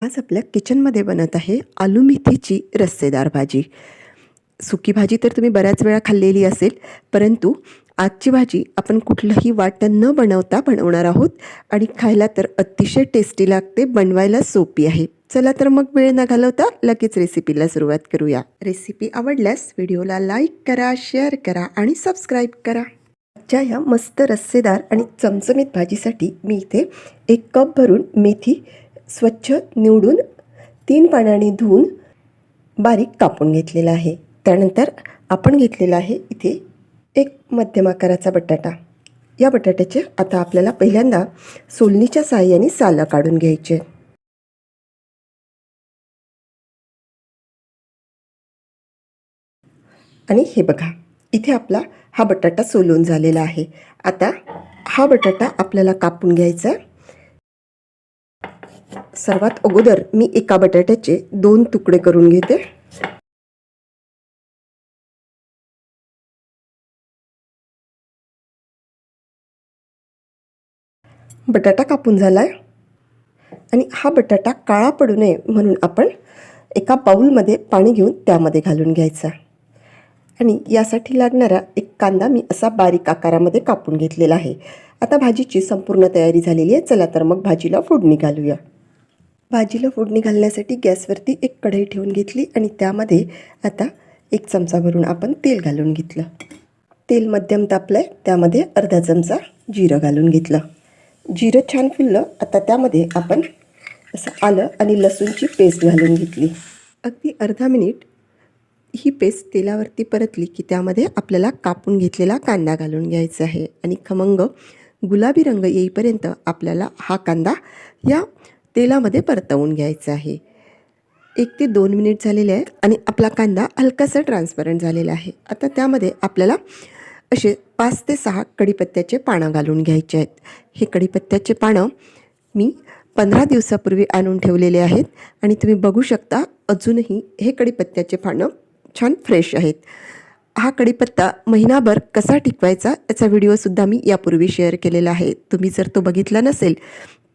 आज आपल्या किचनमध्ये बनत आहे आलू मेथीची रस्सेदार भाजी. सुकी भाजी तर तुम्ही बऱ्याच वेळा खाल्लेली असेल, परंतु आजची भाजी आपण कुठलंही वाटण न बनवता बनवणार आहोत आणि खायला तर अतिशय टेस्टी लागते, बनवायला सोपी आहे. चला तर मग वेळ न घालवता लगेच रेसिपीला सुरुवात करूया. रेसिपी आवडल्यास व्हिडिओला लाईक करा, शेअर करा आणि सबस्क्राईब करा. आजच्या ह्या मस्त रस्सेदार आणि चमचमीत भाजीसाठी मी इथे 1 कप भरून मेथी स्वच्छ निवडून 3 पाण्याने धुवून बारीक कापून घेतलेला आहे. त्यानंतर आपण घेतलेला आहे इथे एक मध्यम आकाराचा बटाटा. या बटाट्याचे आता आपल्याला पहिल्यांदा सोलणीच्या साहाय्याने सालं काढून घ्यायचे. आणि हे बघा, इथे आपला हा बटाटा सोलून झालेला आहे. आता हा बटाटा आपल्याला कापून घ्यायचा. सर्वात अगोदर मी एका बटाट्याचे 2 तुकडे करून घेते. बटाटा कापून झाला आहे आणि हा बटाटा काळा पडू नये म्हणून आपण एका बाउलमध्ये पाणी घेऊन त्यामध्ये घालून घ्यायचा. आणि यासाठी लागणारा एक कांदा मी असा बारीक आकारामध्ये कापून घेतलेला आहे. आता भाजीची संपूर्ण तयारी झालेली आहे. चला तर मग भाजीला फोडणी घालूया. भाजीला फोडणी घालण्यासाठी गॅसवरती एक कढई ठेवून घेतली आणि त्यामध्ये आता 1 चमचा भरून आपण तेल घालून घेतलं. तेल मध्यम तापलं आहे, त्यामध्ये अर्धा चमचा जिरं घालून घेतलं. जिरं छान फुललं. आता त्यामध्ये आपण असं आलं आणि लसूणची पेस्ट घालून घेतली. अगदी अर्धा मिनिट ही पेस्ट तेलावरती परतली की त्यामध्ये आपल्याला कापून घेतलेला कांदा घालून घ्यायचा आहे आणि खमंग गुलाबी रंग येईपर्यंत आपल्याला हा कांदा या तेलामध्ये परतवून घ्यायचा आहे. 1 ते 2 मिनिट झालेले आहे आणि आपला कांदा हलकासा ट्रान्सपरंट झालेला आहे. आता त्यामध्ये आपल्याला असे 5 ते 6 कढीपत्त्याचे पानं घालून घ्यायचे आहेत. हे कढीपत्त्याचे पानं मी 15 दिवसापूर्वी आणून ठेवलेले आहेत आणि तुम्ही बघू शकता अजूनही हे कढीपत्त्याचे पानं छान फ्रेश आहेत. हा कढीपत्ता महिनाभर कसा टिकवायचा याचा व्हिडिओसुद्धा मी यापूर्वी शेअर केलेला आहे. तुम्ही जर तो बघितला नसेल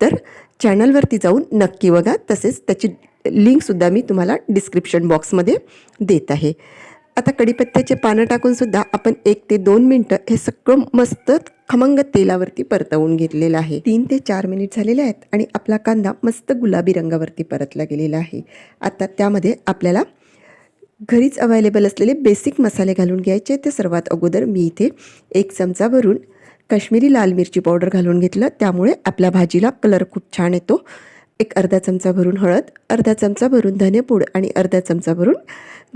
तर चॅनलवरती जाऊन नक्की बघा. तसेच त्याची लिंकसुद्धा मी तुम्हाला डिस्क्रिप्शन बॉक्समध्ये देत आहे. आता कढीपत्त्याचे पानं टाकूनसुद्धा आपण 1 ते 2 मिनटं हे सगळं मस्त खमंग तेलावरती परतवून घेतलेलं आहे. 3 ते 4 मिनिट झालेले आहेत आणि आपला कांदा मस्त गुलाबी रंगावरती परतला गेलेला आहे. आता त्यामध्ये आपल्याला घरीच अवेलेबल असलेले बेसिक मसाले घालून घ्यायचे. ते सर्वात अगोदर मी इथे 1 चमचा भरून काश्मीरी लाल मिरची पावडर घालून घेतलं. त्यामुळे आपल्या भाजीला कलर खूप छान येतो. एक अर्धा चमचा भरून हळद, अर्धा चमचा भरून धनेपूड आणि अर्धा चमचा भरून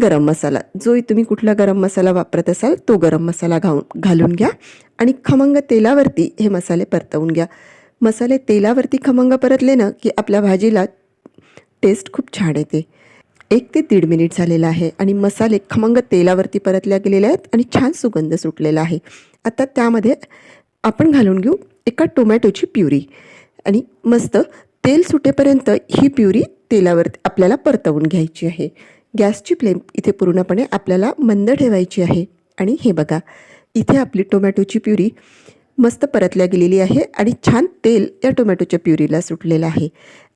गरम मसाला. जो तुम्ही कुठला गरम मसाला वापरत असाल तो गरम मसाला घालून घ्या आणि खमंग तेलावरती हे मसाले परतवून घ्या. मसाले तेलावरती खमंग परतले ना की आपल्या भाजीला टेस्ट खूप छान येते. 1 ते 1.5 मिनिट झालेला आहे आणि मसाले खमंग तेलावरती परतल्या गेलेले आहेत आणि छान सुगंध सुटलेला आहे. आता त्यामध्ये आपण घालून घेऊ एका टोमॅटोची प्युरी आणि मस्त तेल सुटेपर्यंत ही प्युरी तेलावरती आपल्याला परतवून घ्यायची आहे. गॅसची फ्लेम इथे पूर्णपणे आपल्याला मंद ठेवायची आहे. आणि हे बघा, इथे आपली टोमॅटोची प्युरी मस्त परतल्या गेलेली आहे आणि छान तेल या टोमॅटोच्या प्युरीला सुटलेलं आहे.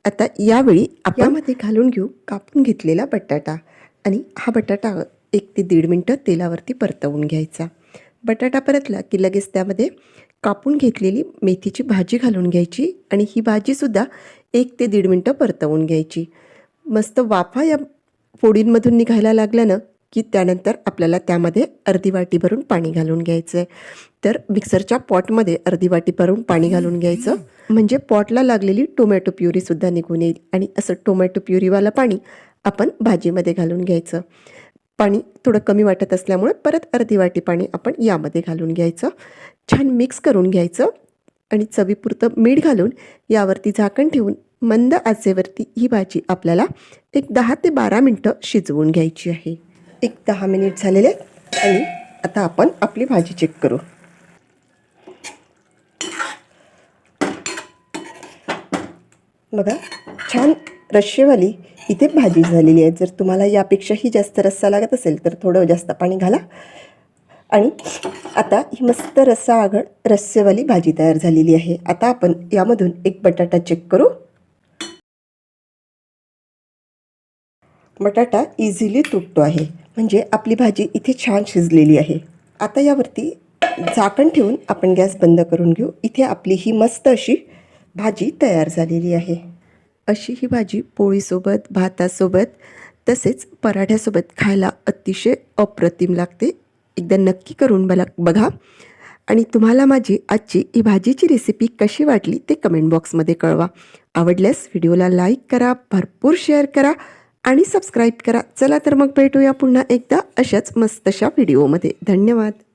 आता यावेळी आपण यामध्ये घालून घेऊ कापून घेतलेला बटाटा आणि हा बटाटा 1 ते 1.5 मिनटं तेलावरती परतवून घ्यायचा. बटाटा परतला की लगेच त्यामध्ये कापून घेतलेली मेथीची भाजी घालून घ्यायची आणि ही भाजीसुद्धा 1 ते 1.5 मिनटं परतवून घ्यायची. मस्त वाफा या फोडींमधून निघायला लागल्या ना की त्यानंतर आपल्याला त्यामध्ये अर्धी वाटी भरून पाणी घालून घ्यायचं आहे. तर मिक्सरच्या पॉटमध्ये अर्धी वाटी भरून पाणी घालून घ्यायचं, म्हणजे पॉटला लागलेली टोमॅटो प्युरीसुद्धा निघून येईल. आणि असं टोमॅटो प्युरीवालं पाणी आपण भाजीमध्ये घालून घ्यायचं. पाणी थोडं कमी वाटत असल्यामुळे परत अर्धी वाटी पाणी आपण यामध्ये घालून घ्यायचं. छान मिक्स करून घ्यायचं आणि चवीपुरतं मीठ घालून यावरती झाकण ठेवून मंद आचेवरती ही भाजी आपल्याला एक 10 ते 12 मिनटं शिजवून घ्यायची आहे. एक 10 मिनिट झालेले आणि आता आपण आपली भाजी चेक करू. बघा, छान रश्शेवाली इथे भाजी झालेली आहे. जर तुम्हाला यापेक्षाही जास्त रस्सा लागत असेल तर थोडं जास्त पाणी घाला. आणि आता ही मस्त रस्सा आगळ रस्सेवाली भाजी तयार झालेली आहे. आता आपण यामधून एक बटाटा चेक करू. बटाटा इझिली तुटतो आहे, म्हणजे आपली भाजी इथे छान शिजलेली आहे. आता यावरती झाकण ठेवून आपण गॅस बंद करून घेऊ. इथे आपली ही मस्त अशी भाजी तयार झालेली आहे. अशी ही भाजी पोळीसोबत, भातासोबत तसेच पराठ्यासोबत खायला अतिशय अप्रतिम लागते. एकदा नक्की करून बघा. आणि तुम्हाला माझी आजची ही भाजीची रेसिपी कशी वाटली ते कमेंट बॉक्समध्ये कळवा. आवडल्यास व्हिडिओला लाईक करा, भरपूर शेअर करा आणि सबस्क्राईब करा. चला तर मग भेटूया पुन्हा एकदा अशाच मस्तशा व्हिडिओमध्ये. धन्यवाद.